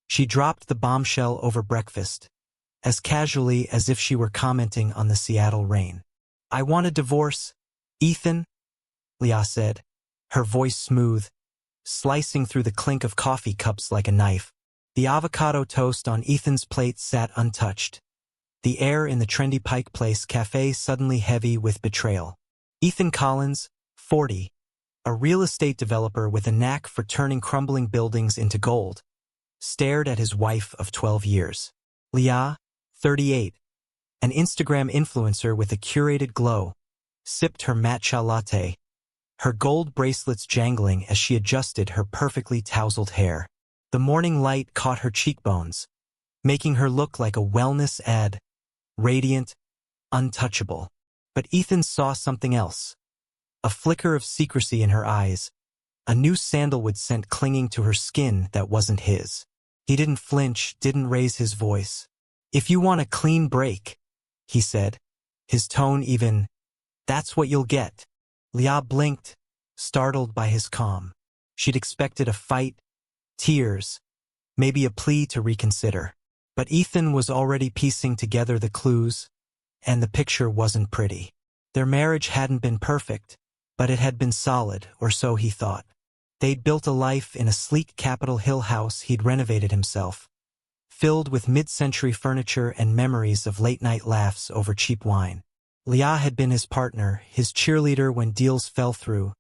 She dropped the bombshell over breakfast, as casually as if she were commenting on the Seattle rain. "I want a divorce, Ethan," Leah said, her voice smooth, slicing through the clink of coffee cups like a knife. The avocado toast on Ethan's plate sat untouched, the air in the trendy Pike Place cafe suddenly heavy with betrayal. Ethan Collins, 40, a real estate developer with a knack for turning crumbling buildings into gold, stared at his wife of 12 years. Leah, 38, an Instagram influencer with a curated glow, sipped her matcha latte, her gold bracelets jangling as she adjusted her perfectly tousled hair. The morning light caught her cheekbones, making her look like a wellness ad, radiant, untouchable. But Ethan saw something else. A flicker of secrecy in her eyes, a new sandalwood scent clinging to her skin that wasn't his. He didn't flinch, didn't raise his voice. "If you want a clean break," he said, his tone even, "that's what you'll get." Leah blinked, startled by his calm. She'd expected a fight, tears, maybe a plea to reconsider. But Ethan was already piecing together the clues, and the picture wasn't pretty. Their marriage hadn't been perfect, but it had been solid, or so he thought. They'd built a life in a sleek Capitol Hill house he'd renovated himself, filled with mid-century furniture and memories of late-night laughs over cheap wine. Leah had been his partner, his cheerleader when deals fell through,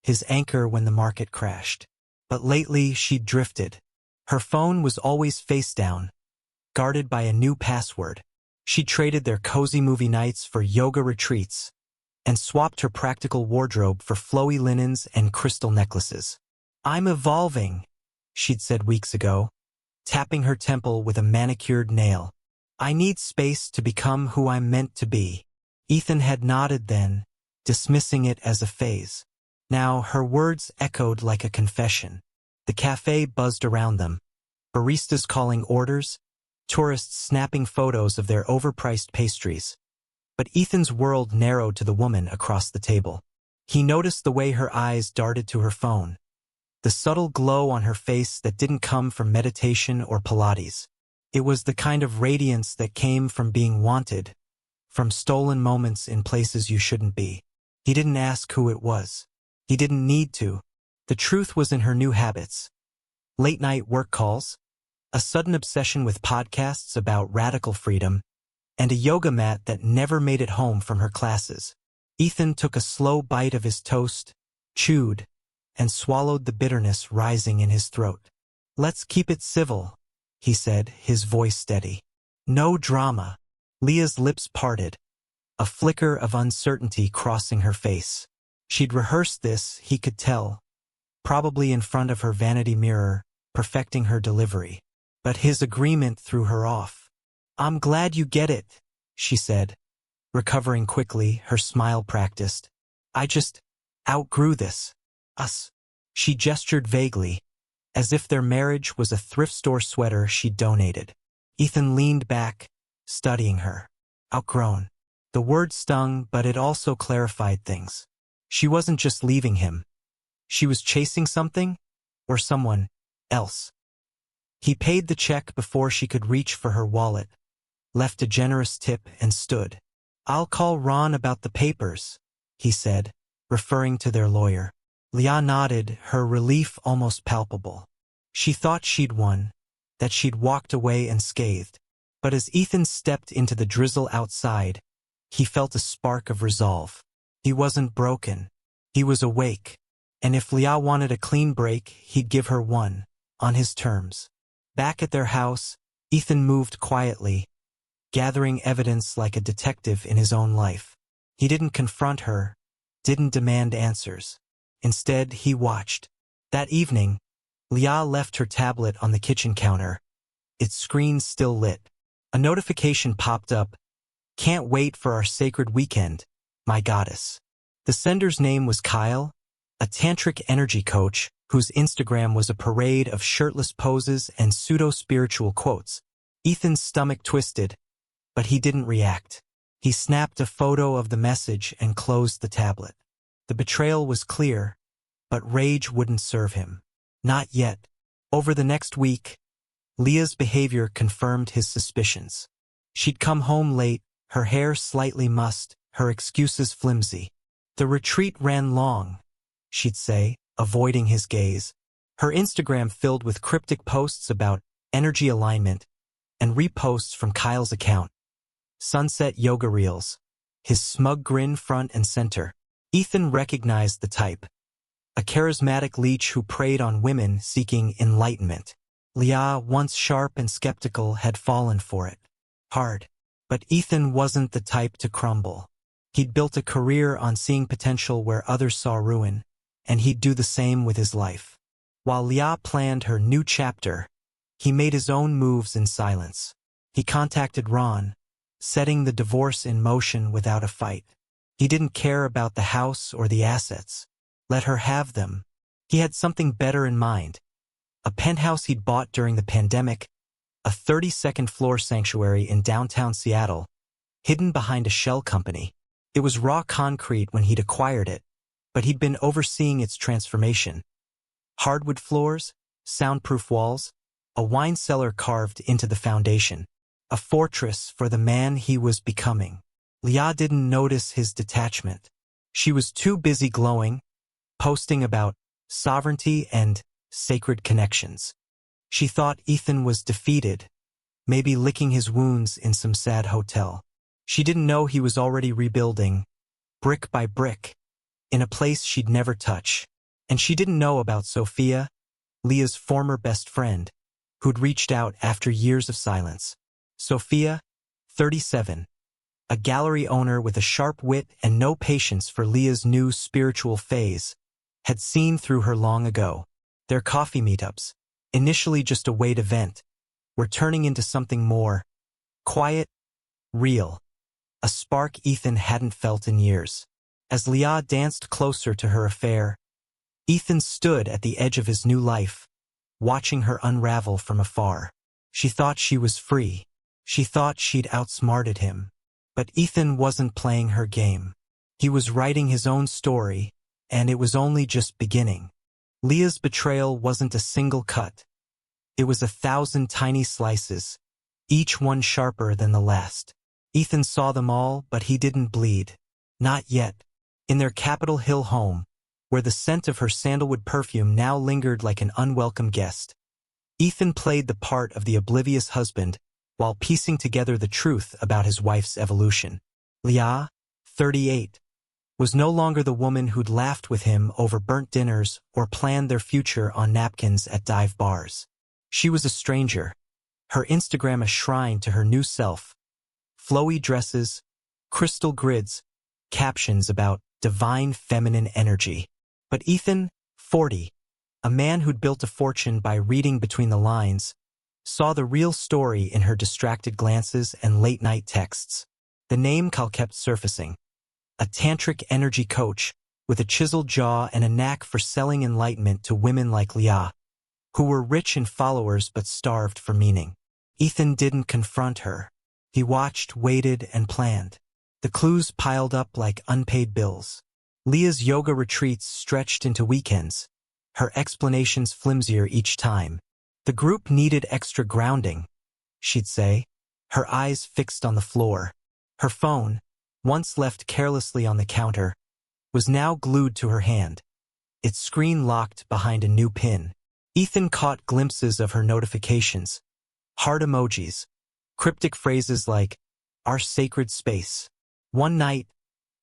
his anchor when the market crashed. But lately she'd drifted. Her phone was always face down, guarded by a new password. She traded their cozy movie nights for yoga retreats, and swapped her practical wardrobe for flowy linens and crystal necklaces. "I'm evolving," she'd said weeks ago, tapping her temple with a manicured nail. "I need space to become who I'm meant to be." Ethan had nodded then, dismissing it as a phase. Now her words echoed like a confession. The cafe buzzed around them, baristas calling orders, tourists snapping photos of their overpriced pastries. But Ethan's world narrowed to the woman across the table. He noticed the way her eyes darted to her phone, the subtle glow on her face that didn't come from meditation or Pilates. It was the kind of radiance that came from being wanted, from stolen moments in places you shouldn't be. He didn't ask who it was. He didn't need to. The truth was in her new habits. Late-night work calls, a sudden obsession with podcasts about radical freedom, and a yoga mat that never made it home from her classes. Ethan took a slow bite of his toast, chewed, and swallowed the bitterness rising in his throat. "Let's keep it civil," he said, his voice steady. "No drama." Leah's lips parted, a flicker of uncertainty crossing her face. She'd rehearsed this, he could tell, probably in front of her vanity mirror, perfecting her delivery. But his agreement threw her off. "I'm glad you get it," she said, recovering quickly, her smile practiced. "I just outgrew this. Us." She gestured vaguely, as if their marriage was a thrift store sweater she'd donated. Ethan leaned back, studying her. Outgrown. The word stung, but it also clarified things. She wasn't just leaving him. She was chasing something, or someone else. He paid the check before she could reach for her wallet, left a generous tip, and stood. "I'll call Ron about the papers," he said, referring to their lawyer. Leah nodded, her relief almost palpable. She thought she'd won, that she'd walked away unscathed. But as Ethan stepped into the drizzle outside, he felt a spark of resolve. He wasn't broken. He was awake. And if Leah wanted a clean break, he'd give her one, on his terms. Back at their house, Ethan moved quietly, gathering evidence like a detective in his own life. He didn't confront her, didn't demand answers. Instead, he watched. That evening, Leah left her tablet on the kitchen counter, its screen still lit. A notification popped up. "Can't wait for our sacred weekend, my goddess." The sender's name was Kyle, a tantric energy coach whose Instagram was a parade of shirtless poses and pseudo-spiritual quotes. Ethan's stomach twisted, but he didn't react. He snapped a photo of the message and closed the tablet. The betrayal was clear, but rage wouldn't serve him. Not yet. Over the next week, Leah's behavior confirmed his suspicions. She'd come home late, her hair slightly mussed, her excuses flimsy. The retreat ran long, she'd say, avoiding his gaze. Her Instagram filled with cryptic posts about energy alignment and reposts from Kyle's account. Sunset yoga reels. His smug grin front and center. Ethan recognized the type. A charismatic leech who preyed on women seeking enlightenment. Leah, once sharp and skeptical, had fallen for it. Hard. But Ethan wasn't the type to crumble. He'd built a career on seeing potential where others saw ruin, and he'd do the same with his life. While Leah planned her new chapter, he made his own moves in silence. He contacted Ron, setting the divorce in motion without a fight. He didn't care about the house or the assets. Let her have them. He had something better in mind. A penthouse he'd bought during the pandemic, a 32nd floor sanctuary in downtown Seattle, hidden behind a shell company. It was raw concrete when he'd acquired it, but he'd been overseeing its transformation. Hardwood floors, soundproof walls, a wine cellar carved into the foundation. A fortress for the man he was becoming. Leah didn't notice his detachment. She was too busy glowing, posting about sovereignty and sacred connections. She thought Ethan was defeated, maybe licking his wounds in some sad hotel. She didn't know he was already rebuilding, brick by brick, in a place she'd never touch. And she didn't know about Sophia, Leah's former best friend, who'd reached out after years of silence. Sophia, 37, a gallery owner with a sharp wit and no patience for Leah's new spiritual phase, had seen through her long ago. Their coffee meetups, initially just a way to vent, were turning into something more. Quiet, real. A spark Ethan hadn't felt in years. As Leah danced closer to her affair, Ethan stood at the edge of his new life, watching her unravel from afar. She thought she was free. She thought she'd outsmarted him. But Ethan wasn't playing her game. He was writing his own story, and it was only just beginning. Leah's betrayal wasn't a single cut. It was 1,000 tiny slices, each one sharper than the last. Ethan saw them all, but he didn't bleed. Not yet. In their Capitol Hill home, where the scent of her sandalwood perfume now lingered like an unwelcome guest, Ethan played the part of the oblivious husband while piecing together the truth about his wife's evolution. Leah, 38, was no longer the woman who'd laughed with him over burnt dinners or planned their future on napkins at dive bars. She was a stranger, her Instagram a shrine to her new self. Flowy dresses, crystal grids, captions about divine feminine energy. But Ethan, 40, a man who'd built a fortune by reading between the lines, saw the real story in her distracted glances and late-night texts. The name Kyle kept surfacing. A tantric energy coach with a chiseled jaw and a knack for selling enlightenment to women like Leah, who were rich in followers but starved for meaning. Ethan didn't confront her. He watched, waited, and planned. The clues piled up like unpaid bills. Leah's yoga retreats stretched into weekends, her explanations flimsier each time. The group needed extra grounding, she'd say, her eyes fixed on the floor. Her phone, once left carelessly on the counter, was now glued to her hand, its screen locked behind a new pin. Ethan caught glimpses of her notifications, heart emojis, cryptic phrases like, "our sacred space." One night,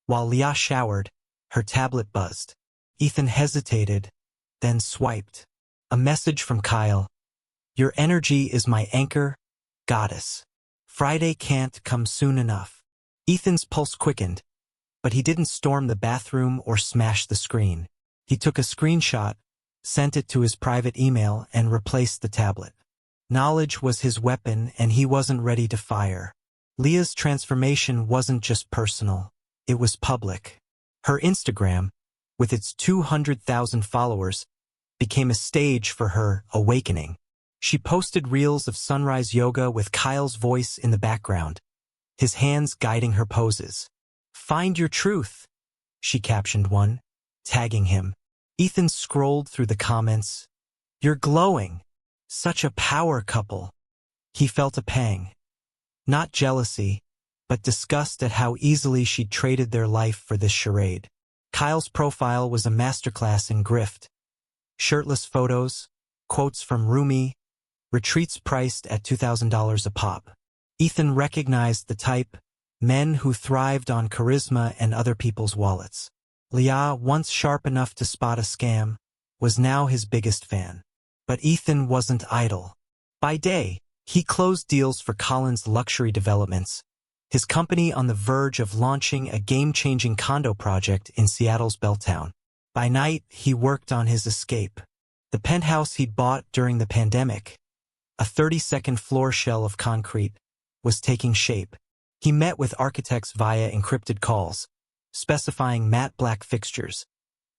while Leah showered, her tablet buzzed. Ethan hesitated, then swiped. A message from Kyle. "Your energy is my anchor, goddess. Friday can't come soon enough." Ethan's pulse quickened, but he didn't storm the bathroom or smash the screen. He took a screenshot, sent it to his private email, and replaced the tablet. Knowledge was his weapon, and he wasn't ready to fire. Leah's transformation wasn't just personal, it was public. Her Instagram, with its 200,000 followers, became a stage for her awakening. She posted reels of sunrise yoga with Kyle's voice in the background, his hands guiding her poses. "Find your truth," she captioned one, tagging him. Ethan scrolled through the comments. "You're glowing. Such a power couple. He felt a pang. Not jealousy, but disgust at how easily she'd traded their life for this charade. Kyle's profile was a masterclass in grift. Shirtless photos, quotes from Rumi, retreats priced at $2,000 a pop. Ethan recognized the type, men who thrived on charisma and other people's wallets. Leah, once sharp enough to spot a scam, was now his biggest fan. But Ethan wasn't idle. By day, he closed deals for Colin's luxury developments, his company on the verge of launching a game-changing condo project in Seattle's Belltown. By night, he worked on his escape. The penthouse he'd bought during the pandemic, a 32nd floor shell of concrete, was taking shape. He met with architects via encrypted calls, specifying matte black fixtures,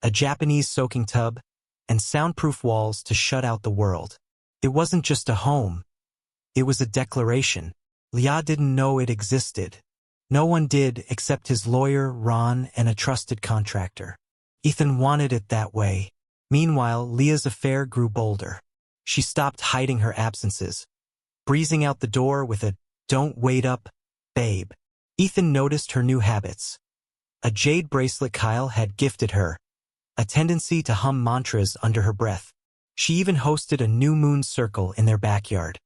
a Japanese soaking tub, and soundproof walls to shut out the world. It wasn't just a home. It was a declaration. Leah didn't know it existed. No one did except his lawyer, Ron, and a trusted contractor. Ethan wanted it that way. Meanwhile, Leah's affair grew bolder. She stopped hiding her absences, breezing out the door with a "Don't wait up, babe." Ethan noticed her new habits. A jade bracelet Kyle had gifted her, a tendency to hum mantras under her breath. She even hosted a new moon circle in their backyard,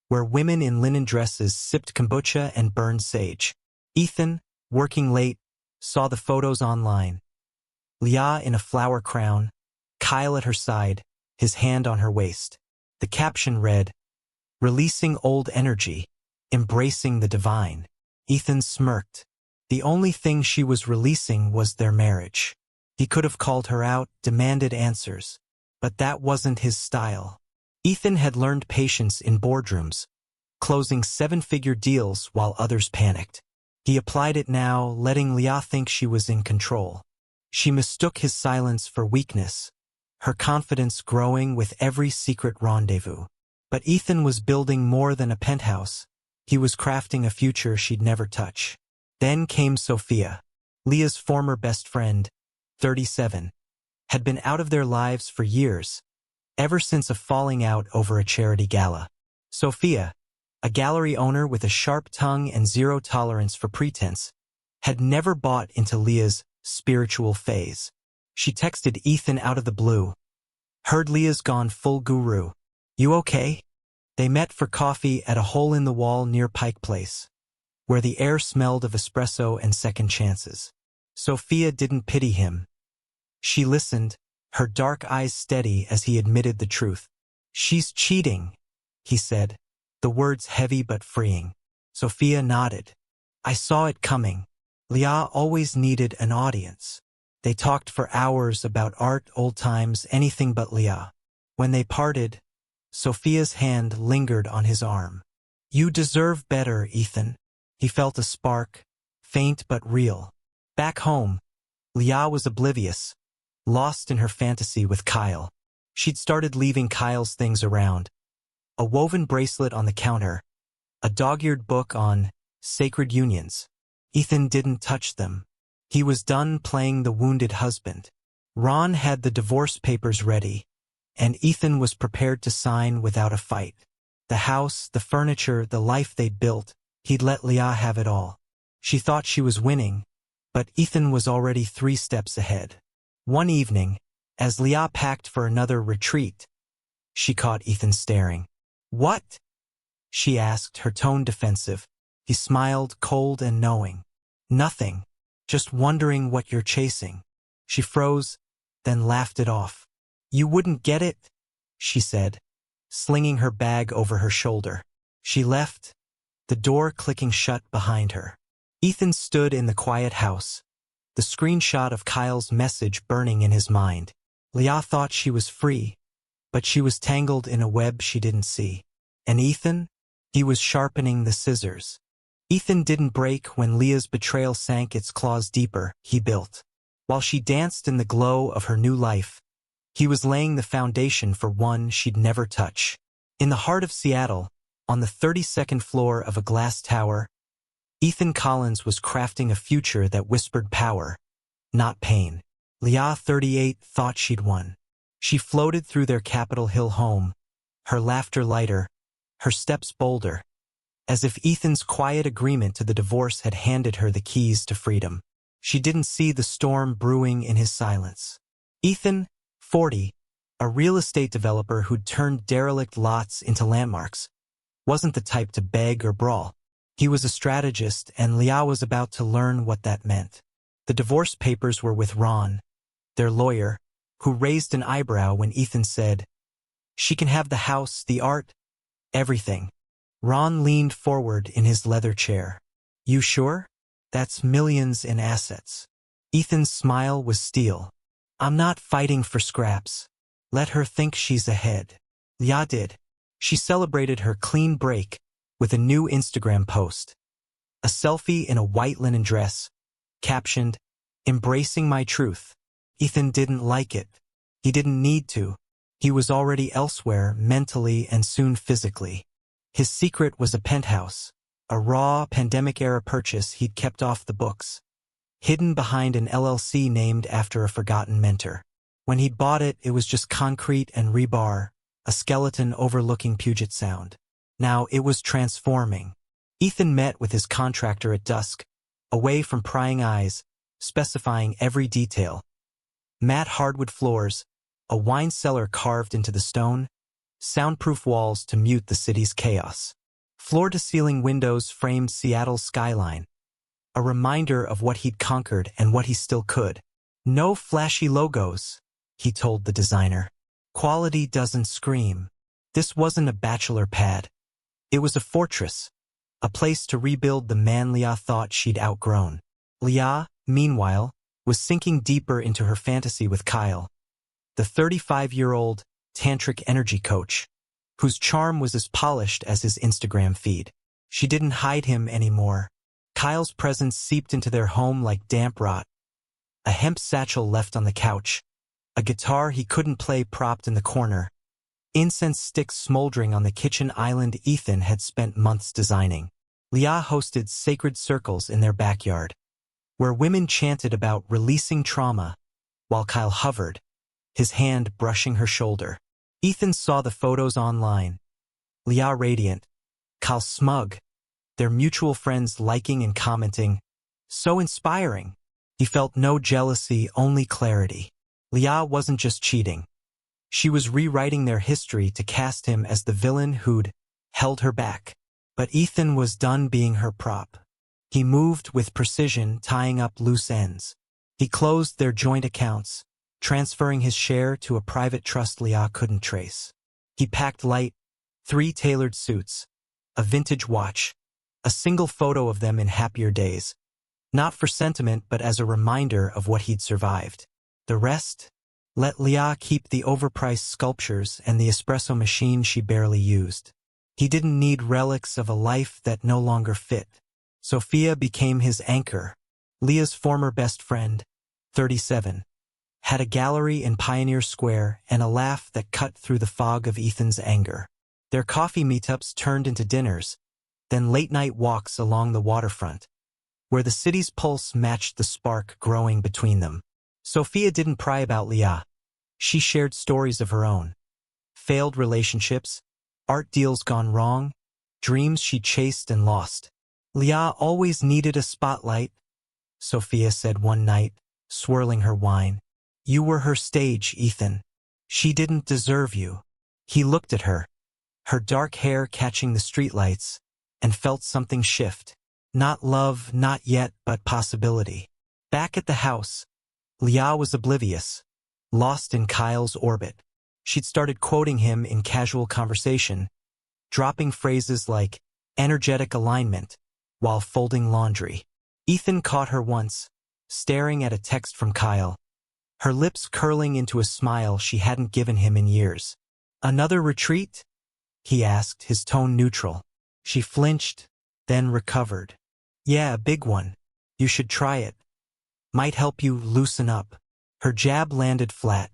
where women in linen dresses sipped kombucha and burned sage. Ethan, working late, saw the photos online. Leah in a flower crown, Kyle at her side, his hand on her waist. The caption read, "Releasing old energy, embracing the divine." Ethan smirked. The only thing she was releasing was their marriage. He could have called her out, demanded answers. But that wasn't his style. Ethan had learned patience in boardrooms, closing seven-figure deals while others panicked. He applied it now, letting Leah think she was in control. She mistook his silence for weakness, her confidence growing with every secret rendezvous. But Ethan was building more than a penthouse. He was crafting a future she'd never touch. Then came Sophia. Leah's former best friend, 37, had been out of their lives for years, ever since a falling out over a charity gala. Sophia, a gallery owner with a sharp tongue and zero tolerance for pretense, had never bought into Leah's spiritual phase. She texted Ethan out of the blue. "Heard Leah's gone full guru. You okay?" They met for coffee at a hole-in-the-wall near Pike Place, where the air smelled of espresso and second chances. Sophia didn't pity him. She listened, her dark eyes steady as he admitted the truth. "She's cheating," he said, the words heavy but freeing. Sophia nodded. "I saw it coming." Leah always needed an audience. They talked for hours about art, old times, anything but Leah. When they parted, Sophia's hand lingered on his arm. "You deserve better, Ethan." He felt a spark, faint but real. Back home, Leah was oblivious, lost in her fantasy with Kyle. She'd started leaving Kyle's things around. A woven bracelet on the counter, a dog-eared book on sacred unions. Ethan didn't touch them. He was done playing the wounded husband. Ron had the divorce papers ready, and Ethan was prepared to sign without a fight. The house, the furniture, the life they'd built, he'd let Leah have it all. She thought she was winning, but Ethan was already 3 steps ahead. One evening, as Leah packed for another retreat, she caught Ethan staring. "What?" she asked, her tone defensive. He smiled, cold and knowing. "Nothing. Just wondering what you're chasing." She froze, then laughed it off. "You wouldn't get it," she said, slinging her bag over her shoulder. She left, the door clicking shut behind her. Ethan stood in the quiet house, the screenshot of Kyle's message burning in his mind. Leah thought she was free, but she was tangled in a web she didn't see. And Ethan? He was sharpening the scissors. Ethan didn't break when Leah's betrayal sank its claws deeper, he built. While she danced in the glow of her new life, he was laying the foundation for one she'd never touch. In the heart of Seattle, on the 32nd floor of a glass tower, Ethan Collins was crafting a future that whispered power, not pain. Leah, 38, thought she'd won. She floated through their Capitol Hill home, her laughter lighter, her steps bolder, as if Ethan's quiet agreement to the divorce had handed her the keys to freedom. She didn't see the storm brewing in his silence. Ethan, 40, a real estate developer who'd turned derelict lots into landmarks, wasn't the type to beg or brawl. He was a strategist, and Leah was about to learn what that meant. The divorce papers were with Ron, their lawyer, who raised an eyebrow when Ethan said, "She can have the house, the art, everything." Ron leaned forward in his leather chair. "You sure? That's millions in assets." Ethan's smile was steel. "I'm not fighting for scraps. Let her think she's ahead." Leah did. She celebrated her clean break with a new Instagram post. A selfie in a white linen dress, captioned, "Embracing my truth." Ethan didn't like it. He didn't need to. He was already elsewhere, mentally and soon physically. His secret was a penthouse, a raw, pandemic-era purchase he'd kept off the books, hidden behind an LLC named after a forgotten mentor. When he'd bought it, it was just concrete and rebar, a skeleton overlooking Puget Sound. Now it was transforming. Ethan met with his contractor at dusk, away from prying eyes, specifying every detail. Matte hardwood floors, a wine cellar carved into the stone, soundproof walls to mute the city's chaos. Floor-to-ceiling windows framed Seattle's skyline, a reminder of what he'd conquered and what he still could. "No flashy logos," he told the designer. "Quality doesn't scream." This wasn't a bachelor pad. It was a fortress, a place to rebuild the man Leah thought she'd outgrown. Leah, meanwhile, was sinking deeper into her fantasy with Kyle, the 35-year-old tantric energy coach, whose charm was as polished as his Instagram feed. She didn't hide him anymore. Kyle's presence seeped into their home like damp rot. A hemp satchel left on the couch, a guitar he couldn't play propped in the corner, incense sticks smoldering on the kitchen island Ethan had spent months designing. Leah hosted sacred circles in their backyard, where women chanted about releasing trauma, while Kyle hovered, his hand brushing her shoulder. Ethan saw the photos online. Leah radiant, Kyle smug, their mutual friends liking and commenting. So inspiring. He felt no jealousy, only clarity. Leah wasn't just cheating. She was rewriting their history to cast him as the villain who'd held her back. But Ethan was done being her prop. He moved with precision, tying up loose ends. He closed their joint accounts, transferring his share to a private trust Leah couldn't trace. He packed light, 3 tailored suits, a vintage watch, a single photo of them in happier days, not for sentiment but as a reminder of what he'd survived. The rest? Let Leah keep the overpriced sculptures and the espresso machine she barely used. He didn't need relics of a life that no longer fit. Sophia became his anchor. Leah's former best friend, 37, had a gallery in Pioneer Square and a laugh that cut through the fog of Ethan's anger. Their coffee meetups turned into dinners, then late-night walks along the waterfront, where the city's pulse matched the spark growing between them. Sophia didn't pry about Leah. She shared stories of her own. Failed relationships, art deals gone wrong, dreams she chased and lost. Leah always needed a spotlight, Sophia said one night, swirling her wine. You were her stage, Ethan. She didn't deserve you. He looked at her, her dark hair catching the streetlights, and felt something shift. Not love, not yet, but possibility. Back at the house, Leah was oblivious, lost in Kyle's orbit. She'd started quoting him in casual conversation, dropping phrases like energetic alignment while folding laundry. Ethan caught her once, staring at a text from Kyle, her lips curling into a smile she hadn't given him in years. "Another retreat?" he asked, his tone neutral. She flinched, then recovered. "Yeah, a big one. You should try it. Might help you loosen up." Her jab landed flat.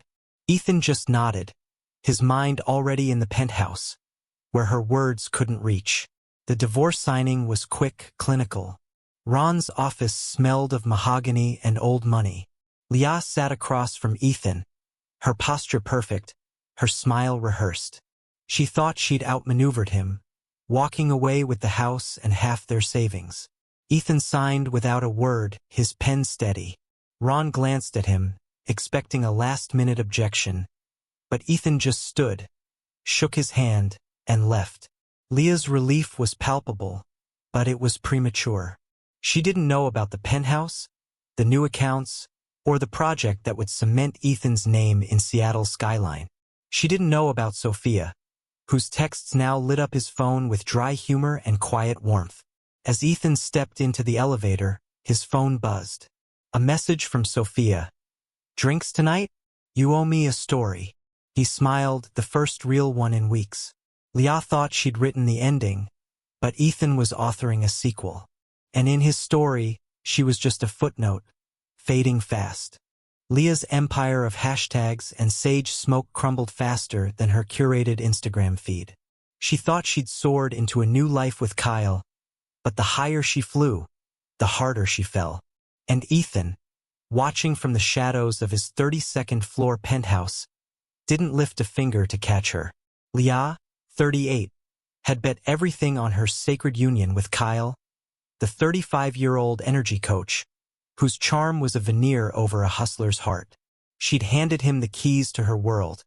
Ethan just nodded, his mind already in the penthouse, where her words couldn't reach. The divorce signing was quick, clinical. Ron's office smelled of mahogany and old money. Leah sat across from Ethan, her posture perfect, her smile rehearsed. She thought she'd outmaneuvered him, walking away with the house and half their savings. Ethan signed without a word, his pen steady. Ron glanced at him, expecting a last-minute objection, but Ethan just stood, shook his hand, and left. Leah's relief was palpable, but it was premature. She didn't know about the penthouse, the new accounts, or the project that would cement Ethan's name in Seattle's skyline. She didn't know about Sophia, whose texts now lit up his phone with dry humor and quiet warmth. As Ethan stepped into the elevator, his phone buzzed. A message from Sophia. "Drinks tonight? You owe me a story." He smiled, the first real one in weeks. Leah thought she'd written the ending, but Ethan was authoring a sequel. And in his story, she was just a footnote, fading fast. Leah's empire of hashtags and sage smoke crumbled faster than her curated Instagram feed. She thought she'd soared into a new life with Kyle, but the higher she flew, the harder she fell. And Ethan, watching from the shadows of his 32nd floor penthouse, didn't lift a finger to catch her. Leah, 38, had bet everything on her sacred union with Kyle, the 35-year-old energy coach, whose charm was a veneer over a hustler's heart. She'd handed him the keys to her world,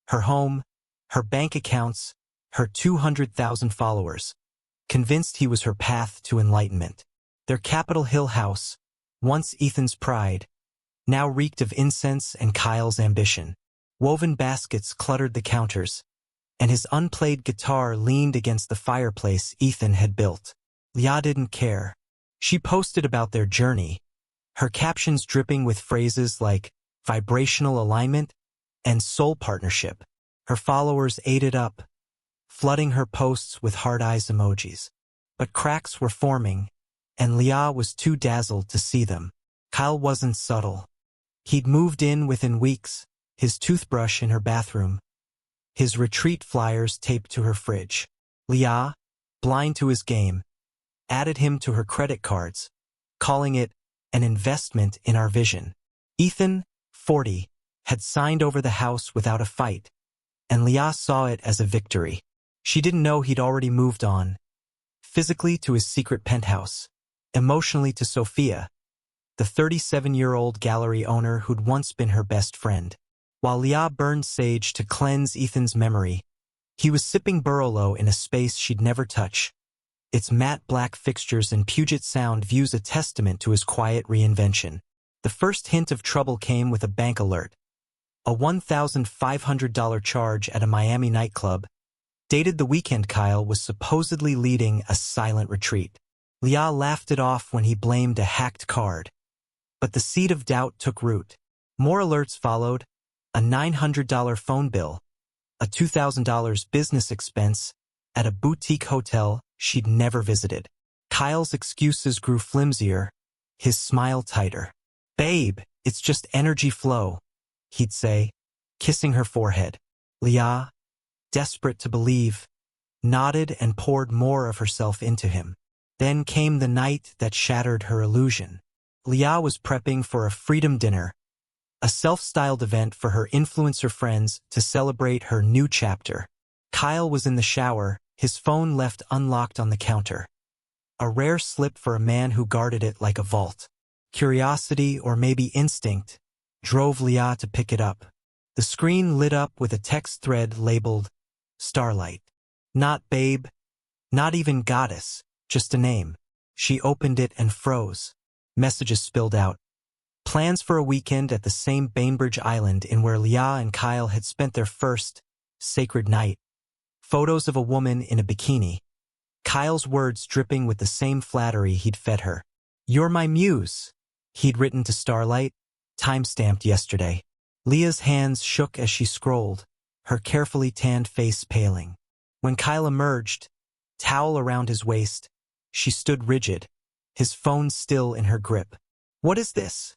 her home, her bank accounts, her 200,000 followers, convinced he was her path to enlightenment. Their Capitol Hill house, once Ethan's pride, now reeked of incense and Kyle's ambition. Woven baskets cluttered the counters, and his unplayed guitar leaned against the fireplace Ethan had built. Leah didn't care. She posted about their journey, her captions dripping with phrases like vibrational alignment and soul partnership. Her followers ate it up, flooding her posts with heart eyes emojis. But cracks were forming, and Leah was too dazzled to see them. Kyle wasn't subtle. He'd moved in within weeks, his toothbrush in her bathroom, his retreat flyers taped to her fridge. Leah, blind to his game, added him to her credit cards, calling it an investment in our vision. Ethan, 40, had signed over the house without a fight, and Leah saw it as a victory. She didn't know he'd already moved on, physically to his secret penthouse, emotionally to Sophia, the 37-year-old gallery owner who'd once been her best friend. While Leah burned sage to cleanse Ethan's memory, he was sipping Barolo in a space she'd never touch. Its matte black fixtures and Puget Sound views a testament to his quiet reinvention. The first hint of trouble came with a bank alert. A $1,500 charge at a Miami nightclub, dated the weekend Kyle was supposedly leading a silent retreat. Leah laughed it off when he blamed a hacked card. But the seed of doubt took root. More alerts followed, a $900 phone bill, a $2,000 business expense at a boutique hotel she'd never visited. Kyle's excuses grew flimsier, his smile tighter. "Babe, it's just energy flow," he'd say, kissing her forehead. Leah, desperate to believe, nodded and poured more of herself into him. Then came the night that shattered her illusion. Leah was prepping for a freedom dinner, a self-styled event for her influencer friends to celebrate her new chapter. Kyle was in the shower, his phone left unlocked on the counter. A rare slip for a man who guarded it like a vault. Curiosity, or maybe instinct, drove Leah to pick it up. The screen lit up with a text thread labeled Starlight. Not babe, not even goddess, just a name. She opened it and froze. Messages spilled out. Plans for a weekend at the same Bainbridge Island in where Leah and Kyle had spent their first sacred night. Photos of a woman in a bikini. Kyle's words dripping with the same flattery he'd fed her. "You're my muse," he'd written to Starlight, time-stamped yesterday. Leah's hands shook as she scrolled, her carefully tanned face paling. When Kyle emerged, towel around his waist, she stood rigid, his phone still in her grip. "What is this?"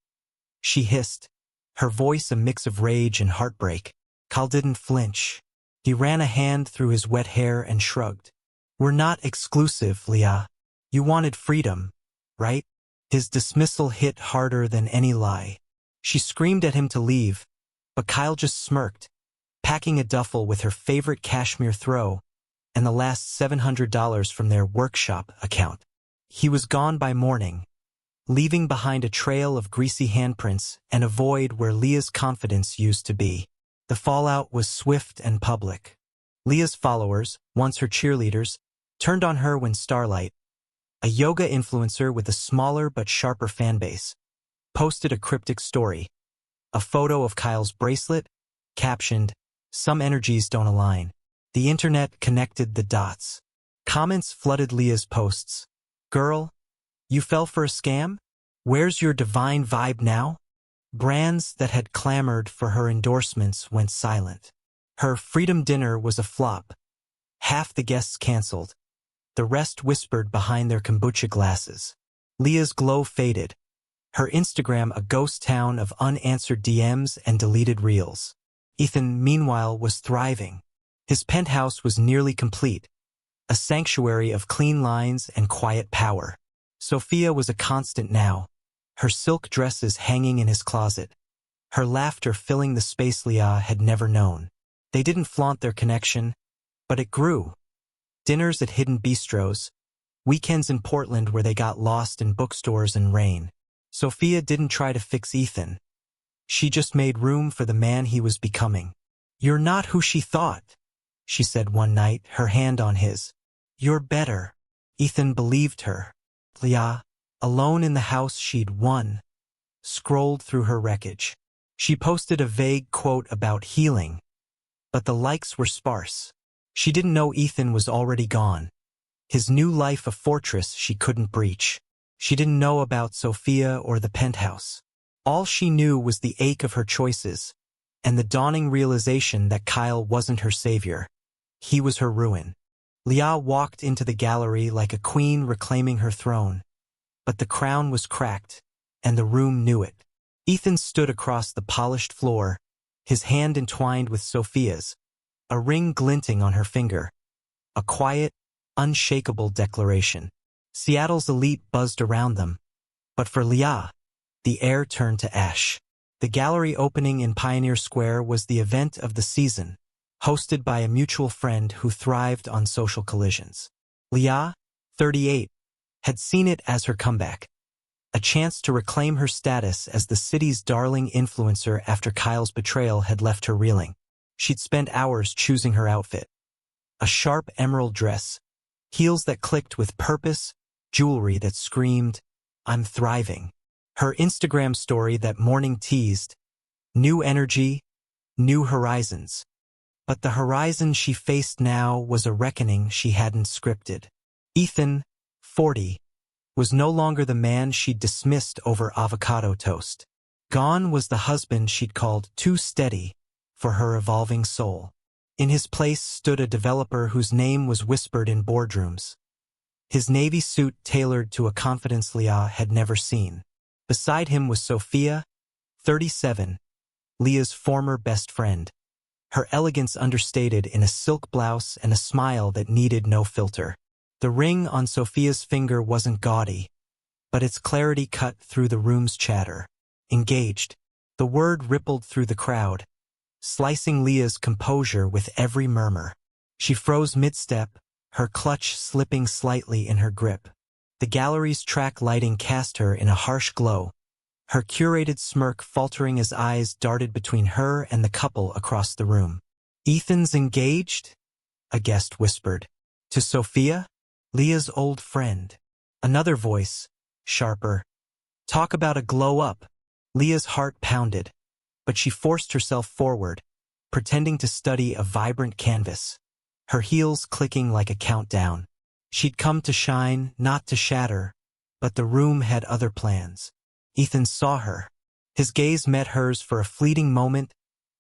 she hissed, her voice a mix of rage and heartbreak. Kyle didn't flinch. He ran a hand through his wet hair and shrugged. "We're not exclusive, Leah. You wanted freedom, right?" His dismissal hit harder than any lie. She screamed at him to leave, but Kyle just smirked, packing a duffel with her favorite cashmere throw and the last $700 from their workshop account. He was gone by morning, leaving behind a trail of greasy handprints and a void where Leah's confidence used to be. The fallout was swift and public. Leah's followers, once her cheerleaders, turned on her when Starlight, a yoga influencer with a smaller but sharper fanbase, posted a cryptic story, a photo of Kyle's bracelet, captioned, "Some energies don't align." The internet connected the dots. Comments flooded Leah's posts. "Girl, you fell for a scam? Where's your divine vibe now?" Brands that had clamored for her endorsements went silent. Her freedom dinner was a flop. Half the guests canceled. The rest whispered behind their kombucha glasses. Leah's glow faded. Her Instagram a ghost town of unanswered DMs and deleted reels. Ethan, meanwhile, was thriving. His penthouse was nearly complete, a sanctuary of clean lines and quiet power. Sophia was a constant now, her silk dresses hanging in his closet, her laughter filling the space Leah had never known. They didn't flaunt their connection, but it grew. Dinners at hidden bistros, weekends in Portland where they got lost in bookstores and rain. Sophia didn't try to fix Ethan. She just made room for the man he was becoming. "You're not who she thought," she said one night, her hand on his. "You're better." Ethan believed her. Leah, alone in the house she'd won, scrolled through her wreckage. She posted a vague quote about healing, but the likes were sparse. She didn't know Ethan was already gone, his new life a fortress she couldn't breach. She didn't know about Sophia or the penthouse. All she knew was the ache of her choices and the dawning realization that Kyle wasn't her savior. He was her ruin. Leah walked into the gallery like a queen reclaiming her throne, but the crown was cracked, and the room knew it. Ethan stood across the polished floor, his hand entwined with Sophia's, a ring glinting on her finger. A quiet, unshakable declaration. Seattle's elite buzzed around them, but for Leah, the air turned to ash. The gallery opening in Pioneer Square was the event of the season, hosted by a mutual friend who thrived on social collisions. Leah, 38, had seen it as her comeback, a chance to reclaim her status as the city's darling influencer after Kyle's betrayal had left her reeling. She'd spent hours choosing her outfit. A sharp emerald dress, heels that clicked with purpose, jewelry that screamed, "I'm thriving." Her Instagram story that morning teased, "New energy, new horizons." But the horizon she faced now was a reckoning she hadn't scripted. Ethan, 40, was no longer the man she'd dismissed over avocado toast. Gone was the husband she'd called too steady for her evolving soul. In his place stood a developer whose name was whispered in boardrooms. His navy suit tailored to a confidence Leah had never seen. Beside him was Sophia, 37, Leah's former best friend, her elegance understated in a silk blouse and a smile that needed no filter. The ring on Sophia's finger wasn't gaudy, but its clarity cut through the room's chatter. Engaged. The word rippled through the crowd, slicing Leah's composure with every murmur. She froze mid-step, her clutch slipping slightly in her grip. The gallery's track lighting cast her in a harsh glow, her curated smirk faltering as eyes darted between her and the couple across the room. "Ethan's engaged?" a guest whispered. "To Sophia?" Leah's old friend. Another voice, sharper. "Talk about a glow-up." Leah's heart pounded, but she forced herself forward, pretending to study a vibrant canvas, her heels clicking like a countdown. She'd come to shine, not to shatter, but the room had other plans. Ethan saw her. His gaze met hers for a fleeting moment,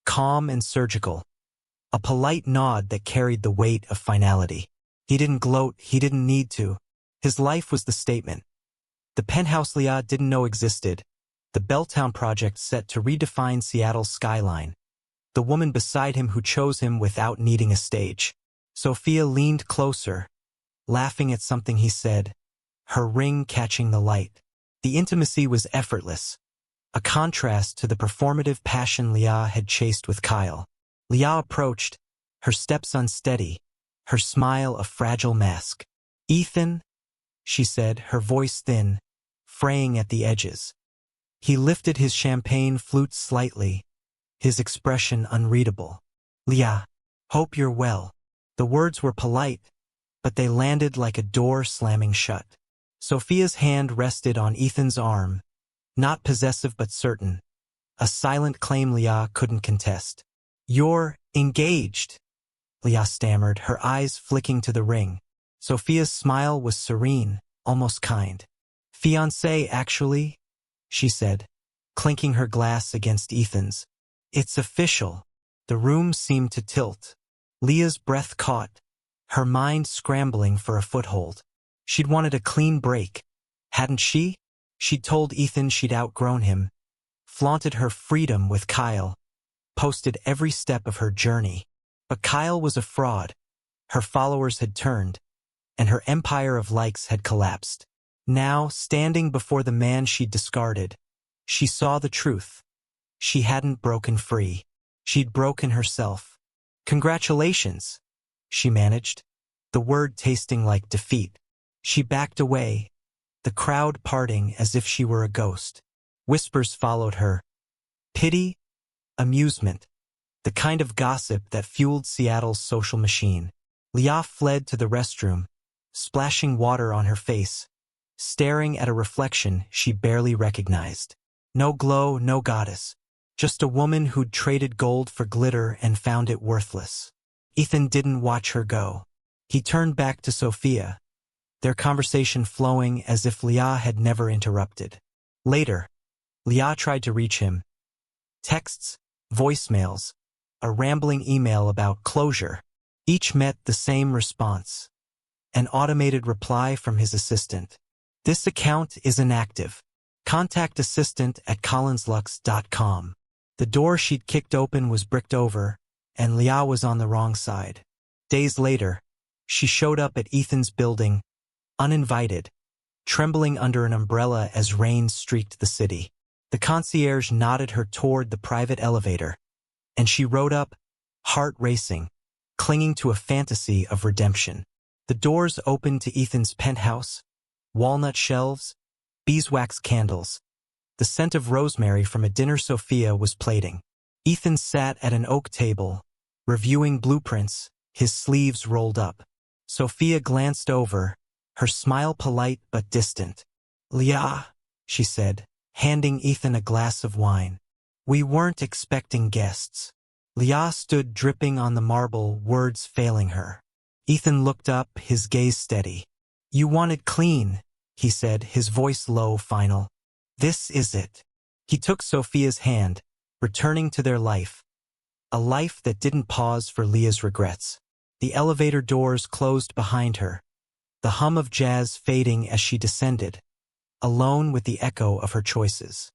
calm and surgical, a polite nod that carried the weight of finality. He didn't gloat, he didn't need to. His life was the statement. The penthouse Leah didn't know existed, the Belltown project set to redefine Seattle's skyline. The woman beside him who chose him without needing a stage. Sophia leaned closer, laughing at something he said, her ring catching the light. The intimacy was effortless, a contrast to the performative passion Leah had chased with Kyle. Leah approached, her steps unsteady, her smile a fragile mask. "Ethan," she said, her voice thin, fraying at the edges. He lifted his champagne flute slightly, his expression unreadable. "Leah, hope you're well." The words were polite, but they landed like a door slamming shut. Sophia's hand rested on Ethan's arm, not possessive but certain, a silent claim Leah couldn't contest. "You're engaged," Leah stammered, her eyes flicking to the ring. Sophia's smile was serene, almost kind. "Fiancé, actually," she said, clinking her glass against Ethan's. "It's official." The room seemed to tilt. Leah's breath caught, her mind scrambling for a foothold. She'd wanted a clean break, hadn't she? She'd told Ethan she'd outgrown him, flaunted her freedom with Kyle, posted every step of her journey. But Kyle was a fraud. Her followers had turned, and her empire of likes had collapsed. Now, standing before the man she'd discarded, she saw the truth. She hadn't broken free. She'd broken herself. "Congratulations," she managed, the word tasting like defeat. She backed away, the crowd parting as if she were a ghost. Whispers followed her. Pity, amusement, the kind of gossip that fueled Seattle's social machine. Leah fled to the restroom, splashing water on her face, staring at a reflection she barely recognized. No glow, no goddess. Just a woman who'd traded gold for glitter and found it worthless. Ethan didn't watch her go. He turned back to Sophia, their conversation flowing as if Leah had never interrupted. Later, Leah tried to reach him. Texts, voicemails, a rambling email about closure. Each met the same response. An automated reply from his assistant. "This account is inactive. Contact assistant at collinslux.com. The door she'd kicked open was bricked over, and Leah was on the wrong side. Days later, she showed up at Ethan's building, uninvited, trembling under an umbrella as rain streaked the city. The concierge nodded her toward the private elevator, and she rode up, heart racing, clinging to a fantasy of redemption. The doors opened to Ethan's penthouse, walnut shelves, beeswax candles, the scent of rosemary from a dinner Sophia was plating. Ethan sat at an oak table, reviewing blueprints, his sleeves rolled up. Sophia glanced over, her smile polite but distant. "Leah," she said, handing Ethan a glass of wine. "We weren't expecting guests." Leah stood dripping on the marble, words failing her. Ethan looked up, his gaze steady. "You wanted clean," he said, his voice low, final. "This is it." He took Sophia's hand, returning to their life. A life that didn't pause for Leah's regrets. The elevator doors closed behind her, the hum of jazz fading as she descended, alone with the echo of her choices.